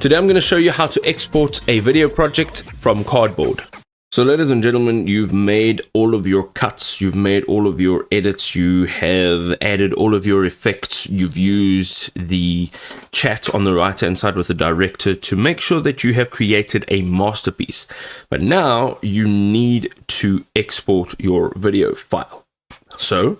Today I'm going to show you how to export a video project from Cardboard. So ladies and gentlemen, you've made all of your cuts, you've made all of your edits, you have added all of your effects, you've used the chat on the right hand side with the director to make sure that you have created a masterpiece. But now you need to export your video file. So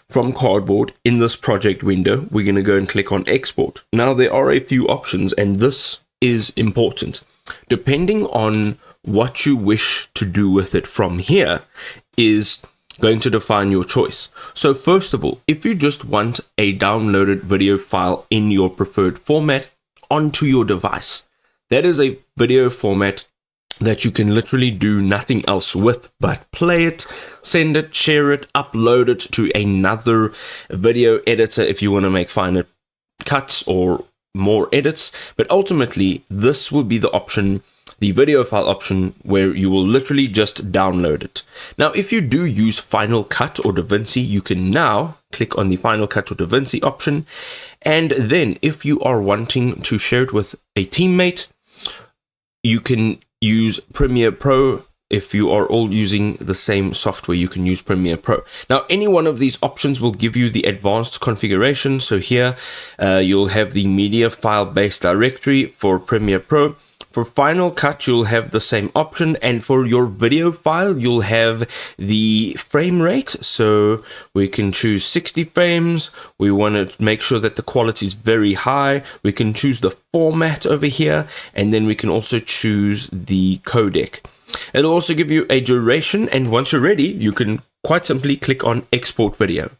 from Cardboard, in this project window, we're going to go and click on export. Now there are a few options, and this is important. Depending on what you wish to do with it from here is going to define your choice. So first of all, if you just want a downloaded video file in your preferred format onto your device, that is a video format that you can literally do nothing else with but play it, send it, share it, upload it to another video editor if you want to make finer cuts or more edits. But ultimately, this will be the option, the video file option, where you will literally just download it. Now, if you do use Final Cut or DaVinci, you can now click on the Final Cut or DaVinci option. And then if you are wanting to share it with a teammate, you can use Premiere Pro. If you are all using the same software, you can use Premiere Pro. Now, any one of these options will give you the advanced configuration. So here you'll have the media file based directory for Premiere Pro. For Final Cut, you'll have the same option, and for your video file, you'll have the frame rate. So we can choose 60 frames. We want to make sure that the quality is very high. We can choose the format over here, and then we can also choose the codec. It'll also give you a duration, and once you're ready, you can quite simply click on Export Video.